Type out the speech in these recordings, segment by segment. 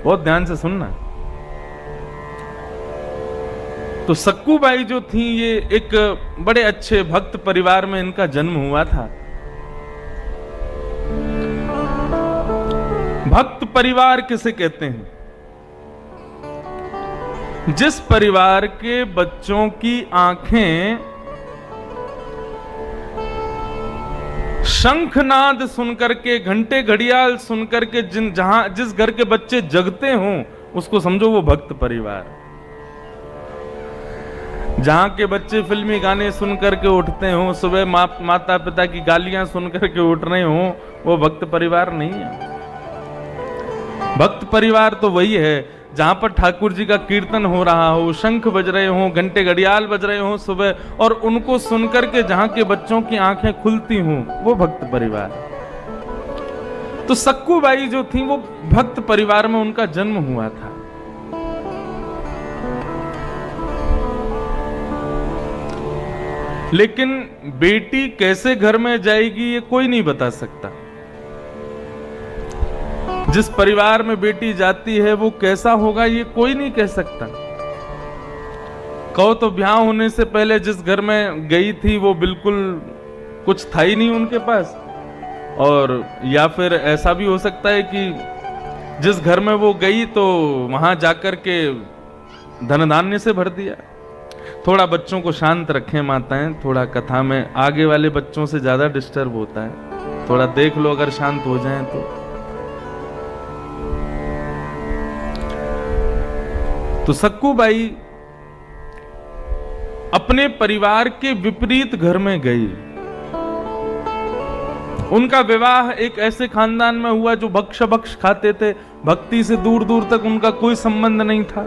बहुत ध्यान से सुनना। तो सक्कू बाई जो थी, ये एक बड़े अच्छे भक्त परिवार में इनका जन्म हुआ था। भक्त परिवार किसे कहते हैं? जिस परिवार के बच्चों की आंखें शंखनाद सुनकर के, घंटे घड़ियाल सुनकर के, जिस घर के बच्चे जगते हों, उसको समझो वो भक्त परिवार। जहां के बच्चे फिल्मी गाने सुनकर के उठते हों, सुबह माता पिता की गालियां सुनकर के उठ रहे हों, वो भक्त परिवार नहीं है। भक्त परिवार तो वही है जहां पर ठाकुर जी का कीर्तन हो रहा हो, शंख बज रहे हों, घंटे घड़ियाल बज रहे हों सुबह, और उनको सुनकर के जहां के बच्चों की आंखें खुलती हों, वो भक्त परिवार। तो सक्कू बाई जो थी वो भक्त परिवार में उनका जन्म हुआ था। लेकिन बेटी कैसे घर में जाएगी ये कोई नहीं बता सकता। जिस परिवार में बेटी जाती है वो कैसा होगा ये कोई नहीं कह सकता। कहो तो ब्याह होने से पहले जिस घर में गई थी वो बिल्कुल कुछ था ही नहीं उनके पास, और या फिर ऐसा भी हो सकता है कि जिस घर में वो गई तो वहां जाकर के धन धान्य से भर दिया। थोड़ा बच्चों को शांत रखें माताएं, थोड़ा कथा में आगे वाले बच्चों से ज्यादा डिस्टर्ब होता है, थोड़ा देख लो अगर शांत हो जाएं तो सक्कू बाई अपने परिवार के विपरीत घर में गई। उनका विवाह एक ऐसे खानदान में हुआ जो भक्ष खाते थे, भक्ति से दूर दूर तक उनका कोई संबंध नहीं था।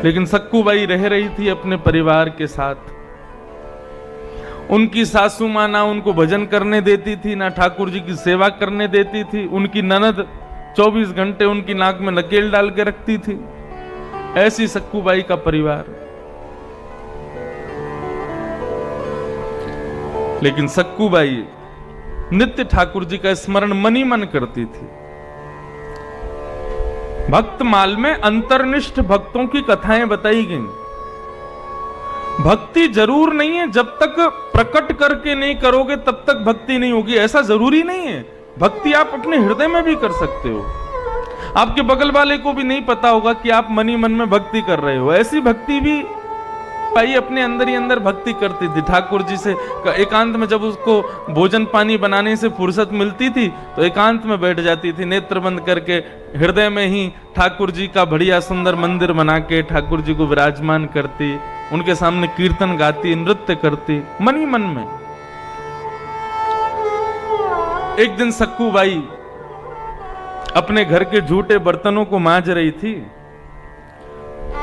लेकिन सक्कू बाई रह रही थी अपने परिवार के साथ। उनकी सासू मां ना उनको भजन करने देती थी, ना ठाकुर जी की सेवा करने देती थी। उनकी ननद 24 घंटे उनकी नाक में नकेल डाल के रखती थी। ऐसी सक्कू बाई का परिवार। लेकिन सक्कू बाई नित्य ठाकुर जी का स्मरण मन ही मन करती थी। भक्तमाल में अंतर्निष्ठ भक्तों की कथाएं बताई गई। भक्ति जरूर नहीं है, जब तक प्रकट करके नहीं करोगे तब तक भक्ति नहीं होगी, ऐसा जरूरी नहीं है। भक्ति आप अपने हृदय में भी कर सकते हो। आपके बगल वाले को भी नहीं पता होगा कि आप मन ही मन में भक्ति कर रहे हो। ऐसी भक्ति भी भाई अपने अंदर ही अंदर भक्ति करती थी ठाकुर जी से। एकांत में जब उसको भोजन पानी बनाने से फुर्सत मिलती थी तो एकांत में बैठ जाती थी, नेत्र बंद करके हृदय में ही ठाकुर जी का बढ़िया सुंदर मंदिर बना के ठाकुर जी को विराजमान करती, उनके सामने कीर्तन गाती, नृत्य करती, मन ही मन में। एक दिन सक्कू बाई अपने घर के झूठे बर्तनों को मांज रही थी,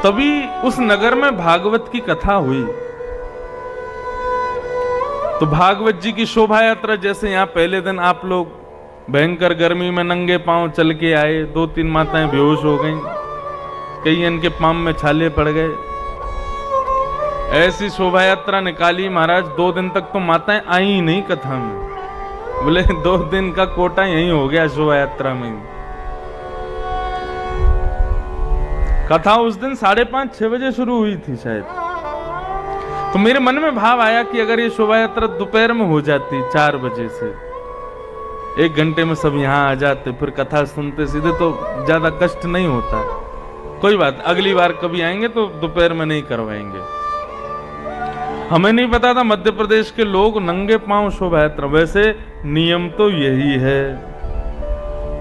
तभी उस नगर में भागवत की कथा हुई। तो भागवत जी की शोभा यात्रा, जैसे यहां पहले दिन आप लोग भयंकर गर्मी में नंगे पांव चल के आए, 2-3 माताएं बेहोश हो गईं, कई इनके पांव में छाले पड़ गए, ऐसी शोभा यात्रा निकाली महाराज। 2 दिन तक तो माताएं आई ही नहीं कथा में। बोले 2 दिन का कोटा यही हो गया शोभा यात्रा में। कथा उस दिन 5:30-6 बजे शुरू हुई थी शायद। तो मेरे मन में भाव आया कि अगर ये शोभा यात्रा दोपहर में हो जाती 4 बजे से, 1 घंटे में सब यहाँ आ जाते, फिर कथा सुनते सीधे, तो ज्यादा कष्ट नहीं होता। कोई बात, अगली बार कभी आएंगे तो दोपहर में नहीं करवाएंगे। हमें नहीं पता था मध्य प्रदेश के लोग नंगे पांव शोभा यात्रा, वैसे नियम तो यही है,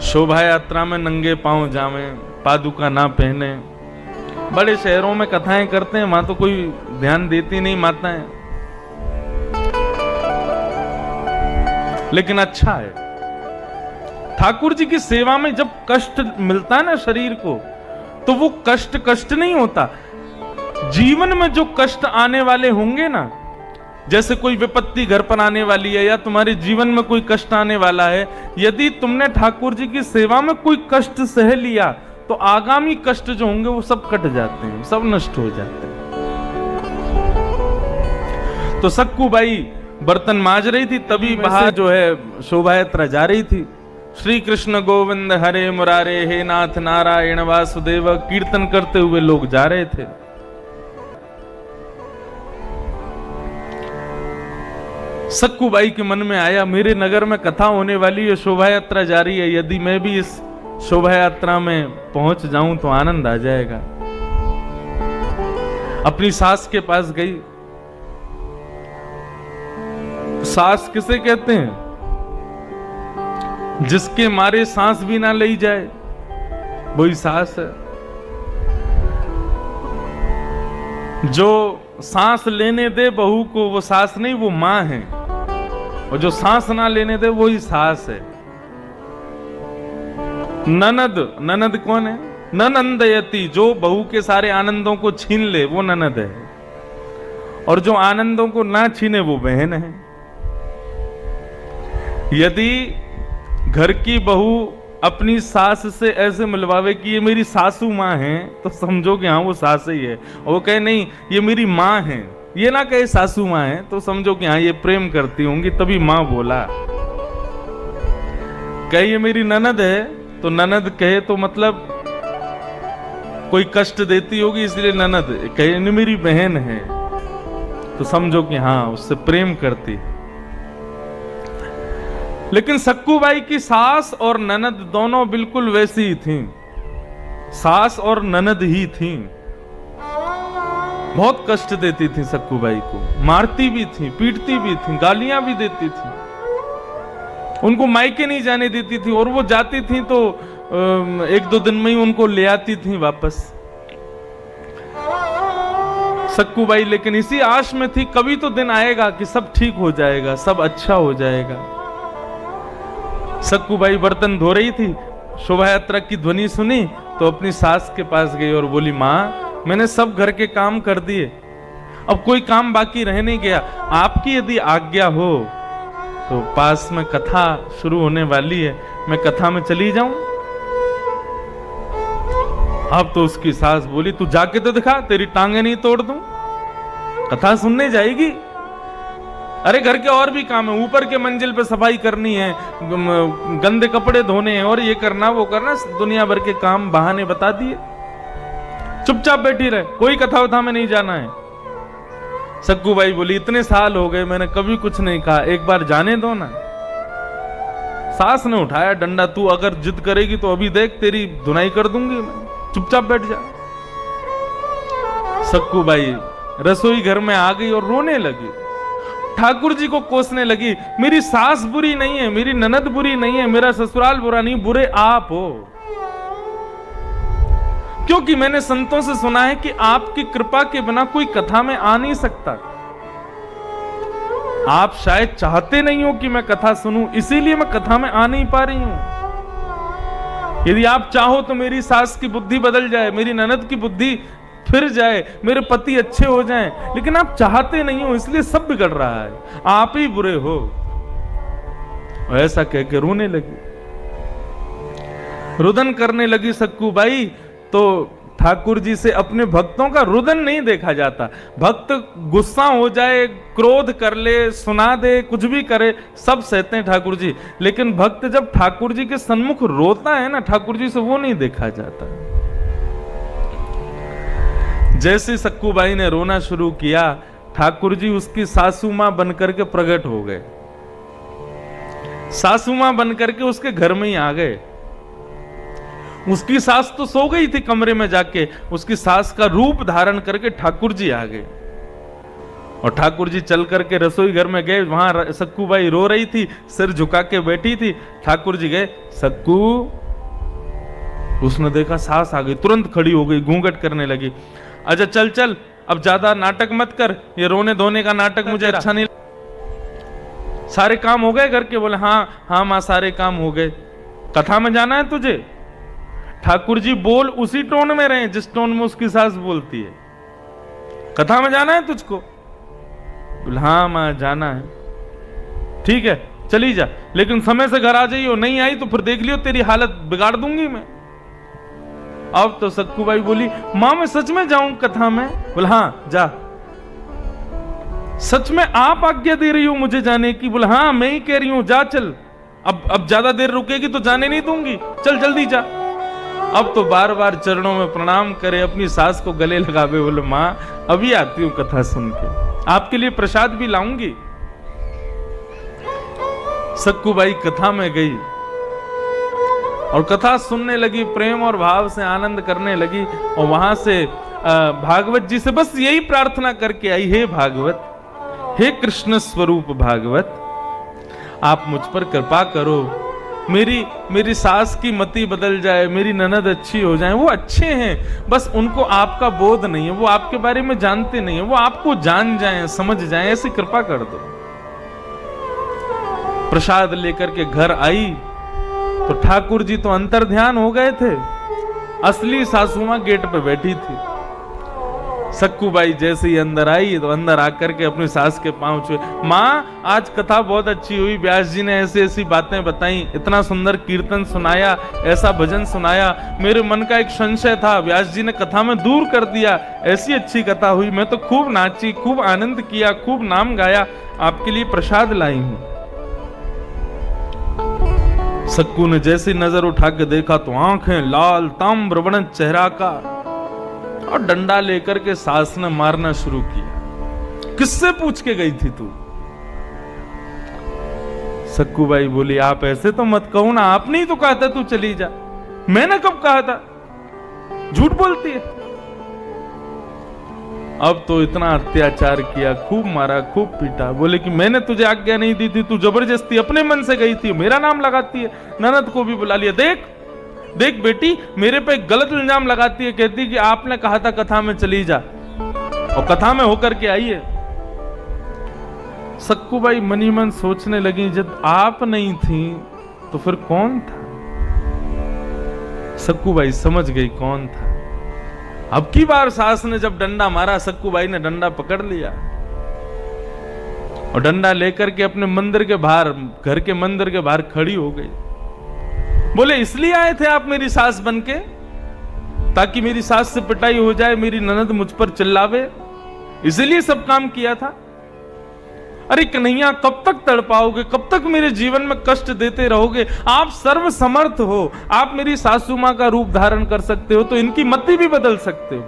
शोभा यात्रा में नंगे पांव जावें, पादुका ना पहने। बड़े शहरों में कथाएं करते हैं, वहां तो कोई ध्यान देती नहीं माताएं। लेकिन अच्छा है, ठाकुर जी की सेवा में जब कष्ट मिलता है ना शरीर को, तो वो कष्ट नहीं होता। जीवन में जो कष्ट आने वाले होंगे ना, जैसे कोई विपत्ति घर पर आने वाली है या तुम्हारे जीवन में कोई कष्ट आने वाला है, यदि तुमने ठाकुर जी की सेवा में कोई कष्ट सह लिया तो आगामी कष्ट जो होंगे वो सब कट जाते हैं, सब नष्ट हो जाते हैं। तो सक्कू बाई बर्तन मांज रही थी, तभी बाहर जो है शोभा यात्रा जा रही थी। श्री कृष्ण गोविंद हरे मुरारे, हे नाथ नारायण वासुदेव कीर्तन करते हुए लोग जा रहे थे। सक्कूबाई के मन में आया, मेरे नगर में कथा होने वाली है, शोभा यात्रा जारी है, यदि मैं भी इस शोभा यात्रा में पहुंच जाऊं तो आनंद आ जाएगा। अपनी सास के पास गई। सास किसे कहते हैं? जिसके मारे सांस भी ना ली जाए, वही सास है। जो सांस लेने दे बहू को, वो सास नहीं, वो मां है। और जो सांस ना लेने दे वही सास है। ननद, ननद कौन है? ननंदयति, जो बहू के सारे आनंदों को छीन ले वो ननद है, और जो आनंदों को ना छीने वो बहन है। यदि घर की बहू अपनी सास से ऐसे मिलवावे कि ये मेरी सासू माँ है, तो समझो कि हाँ वो सास ही है। और वो कहे नहीं ये मेरी माँ है, ये ना कहे सासू माँ है, तो समझो कि हाँ ये प्रेम करती होंगी, तभी माँ बोला। कहे ये मेरी ननद है, तो ननद कहे तो मतलब कोई कष्ट देती होगी इसलिए ननद। कहे नहीं मेरी बहन है, तो समझो कि हाँ उससे प्रेम करती। लेकिन सक्कूबाई की सास और ननद दोनों बिल्कुल वैसी ही थीं। सास और ननद ही थीं। बहुत कष्ट देती थी सक्कूबाई को, मारती भी थी, पीटती भी थी, गालियां भी देती थी। उनको मायके नहीं जाने देती थी, और वो जाती थी तो 1-2 दिन में ही उनको ले आती थी वापस। सक्कूबाई लेकिन इसी आश में थी कभी तो दिन आएगा कि सब ठीक हो जाएगा, सब अच्छा हो जाएगा। सक्कूबाई बर्तन धो रही थी, शोभा यात्रा की ध्वनि सुनी तो अपनी सास के पास गई और बोली, माँ मैंने सब घर के काम कर दिए, अब कोई काम बाकी रह नहीं गया, आपकी यदि आज्ञा हो तो पास में कथा शुरू होने वाली है, मैं कथा में चली जाऊं। अब तो उसकी सास बोली, तू जाके तो दिखा, तेरी टांगे नहीं तोड़ दूं। कथा सुनने जाएगी? अरे घर के और भी काम है, ऊपर के मंजिल पे सफाई करनी है, गंदे कपड़े धोने हैं, और ये करना वो करना, दुनिया भर के काम बहाने बता दिए। चुपचाप बैठी रहे, कोई कथा वथा में नहीं जाना है। सक्कूबाई बोली, इतने साल हो गए मैंने कभी कुछ नहीं कहा, एक बार जाने दो ना। सास ने उठाया डंडा, तू अगर जिद करेगी तो अभी देख तेरी धुनाई कर दूंगी मैं, चुपचाप बैठ जा। सक्कूबाई रसोई घर में आ गई और रोने लगी, ठाकुर जी को कोसने लगी, मेरी सास बुरी नहीं है, मेरी ननद बुरी नहीं है, मेरा ससुराल बुरा नहीं, बुरे आप हो। क्योंकि मैंने संतों से सुना है कि आपकी कृपा के बिना कोई कथा में आ नहीं सकता। आप शायद चाहते नहीं हो कि मैं कथा सुनूं, इसीलिए मैं कथा में आ नहीं पा रही हूं। यदि आप चाहो तो मेरी सास की बुद्धि बदल जाए, मेरी ननद की बुद्धि फिर जाए, मेरे पति अच्छे हो जाएं, लेकिन आप चाहते नहीं हो, इसलिए सब बिगड़ रहा है, आप ही बुरे हो। ऐसा कह के रोने लगी, रुदन करने लगी सक्कूबाई। तो ठाकुर जी से अपने भक्तों का रुदन नहीं देखा जाता। भक्त गुस्सा हो जाए, क्रोध कर ले, सुना दे, कुछ भी करे, सब सहते हैं ठाकुर जी, लेकिन भक्त जब ठाकुर जी के सन्मुख रोता है ना, ठाकुर जी से वो नहीं देखा जाता। जैसे सक्कूबाई ने रोना शुरू किया, ठाकुर जी उसकी सासू मां बनकर के प्रकट हो गए। सासू मां बनकर के उसके घर में ही आ गए। उसकी सास तो सो गई थी कमरे में जाके, उसकी सास का रूप धारण करके ठाकुर जी आ गए। और ठाकुर जी चल करके रसोई घर में गए, वहां सक्कूबाई रो रही थी, सिर झुका के बैठी थी। ठाकुर जी गए, सक्कू। उसने देखा सास आ गई, तुरंत खड़ी हो गई, घूंघट करने लगी। अच्छा चल चल, अब ज्यादा नाटक मत कर, ये रोने धोने का नाटक मुझे अच्छा नहीं। सारे काम हो गए घर के? बोले हाँ हाँ माँ सारे काम हो गए। कथा में जाना है तुझे? ठाकुर जी बोल उसी टोन में रहे जिस टोन में उसकी सास बोलती है। कथा में जाना है तुझको? बोले हाँ माँ जाना है। ठीक है चली जा, लेकिन समय से घर आ जाइयो, नहीं आई तो फिर देख लियो तेरी हालत बिगाड़ दूंगी मैं। अब तो सक्कूबाई बोली, मां मैं सच में जाऊं कथा में? बोले हाँ जा। सच में आप आज्ञा दे रही हो मुझे जाने की? बोले हाँ मैं ही कह रही हूं, जा चल। अब ज्यादा देर रुकेगी तो जाने नहीं दूंगी, चल जल्दी जा। अब तो बार बार चरणों में प्रणाम करे, अपनी सास को गले लगावे, बोले माँ अभी आती हूँ कथा सुन के, आपके लिए प्रसाद भी लाऊंगी। सक्कूबाई कथा में गई और कथा सुनने लगी, प्रेम और भाव से आनंद करने लगी। और वहां से भागवत जी से बस यही प्रार्थना करके आई, हे भागवत, हे कृष्ण स्वरूप भागवत, आप मुझ पर कृपा करो, मेरी सास की मति बदल जाए, मेरी ननद अच्छी हो जाए। वो अच्छे हैं, बस उनको आपका बोध नहीं है, वो आपके बारे में जानते नहीं है, वो आपको जान जाएं, समझ जाएं, ऐसी कृपा कर दो। प्रसाद लेकर के घर आई तो ठाकुर जी तो अंतर ध्यान हो गए थे, असली सासू मां गेट पे बैठी थी। सक्कूबाई जैसे ही अंदर आई तो अंदर आकर के अपनी सास के पांव छुए, माँ आज कथा बहुत अच्छी हुई, व्यास जी ने ऐसी ऐसी बातें बताई, इतना सुंदर कीर्तन सुनाया, ऐसा भजन सुनाया, मेरे मन का एक संशय था व्यास जी ने कथा में दूर कर दिया, ऐसी अच्छी कथा हुई, मैं तो खूब नाची, खूब आनंद किया, खूब नाम गाया, आपके लिए प्रसाद लाई हूं। सक्कू ने जैसी नजर उठा के देखा तो आंखें लाल, ताम्रवर्ण चेहरा का, और डंडा लेकर के सास ने मारना शुरू किया। किससे पूछ के गई थी तू? सक्कूबाई बोली, आप ऐसे तो मत कहो ना, आपने ही तो कहा था तू चली जा। मैंने कब कहा था? झूठ बोलती है। अब तो इतना अत्याचार किया, खूब मारा, खूब पीटा। बोले कि मैंने तुझे आज्ञा नहीं दी थी, तू जबरदस्ती अपने मन से गई थी, मेरा नाम लगाती है। ननद को भी बुला लिया, देख देख बेटी, मेरे पे गलत इल्जाम लगाती है, कहती कि आपने कहा था कथा में चली जा, और कथा में होकर के आई है। सक्कूबाई मनी मन सोचने लगी, जब आप नहीं थी तो फिर कौन था? सक्कूबाई समझ गई कौन था। अब की बार सास ने जब डंडा मारा, सक्कूबाई ने डंडा पकड़ लिया और डंडा लेकर के अपने मंदिर के बाहर, घर के मंदिर के बाहर खड़ी हो गई। बोले, इसलिए आए थे आप मेरी सास बनके, ताकि मेरी सास से पिटाई हो जाए, मेरी ननद मुझ पर चिल्लावे, इसलिए सब काम किया था? अरे कन्हैया, कब तक तड़पाओगे, कब तक मेरे जीवन में कष्ट देते रहोगे? आप सर्व समर्थ हो, आप मेरी सासू मां का रूप धारण कर सकते हो, तो इनकी मति भी बदल सकते हो।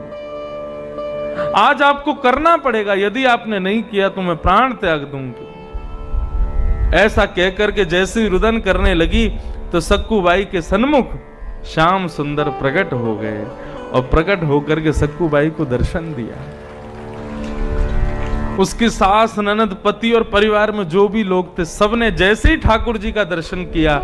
आज आपको करना पड़ेगा, यदि आपने नहीं किया तो मैं प्राण त्याग दूंगी। ऐसा कहकर के जैसे रुदन करने लगी तो सक्कूबाई के सन्मुख श्याम सुंदर प्रकट हो गए, और प्रकट होकर के सक्कूबाई को दर्शन दिया। उसकी सास, ननद, पति और परिवार में जो भी लोग थे, सबने जैसे ही ठाकुर जी का दर्शन किया,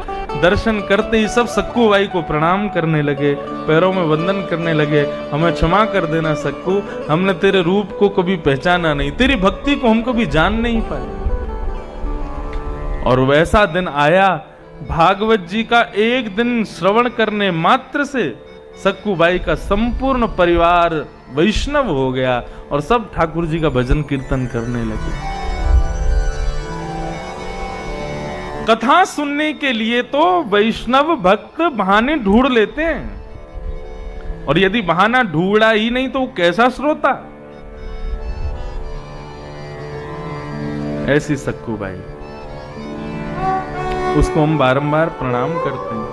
दर्शन करते ही सब सक्कूबाई को प्रणाम करने लगे, पैरों में वंदन करने लगे। हमें क्षमा कर देना सक्कू, हमने तेरे रूप को कभी पहचाना नहीं, तेरी भक्ति को हम कभी जान नहीं पाए। और वैसा दिन आया, भागवत जी का एक दिन श्रवण करने मात्र से सक्कूबाई का संपूर्ण परिवार वैष्णव हो गया और सब ठाकुर जी का भजन कीर्तन करने लगे। कथा सुनने के लिए तो वैष्णव भक्त बहाने ढूंढ लेते हैं, और यदि बहाना ढूंढा ही नहीं तो वो कैसा श्रोता? ऐसी सक्कूबाई, उसको हम बारंबार प्रणाम करते हैं।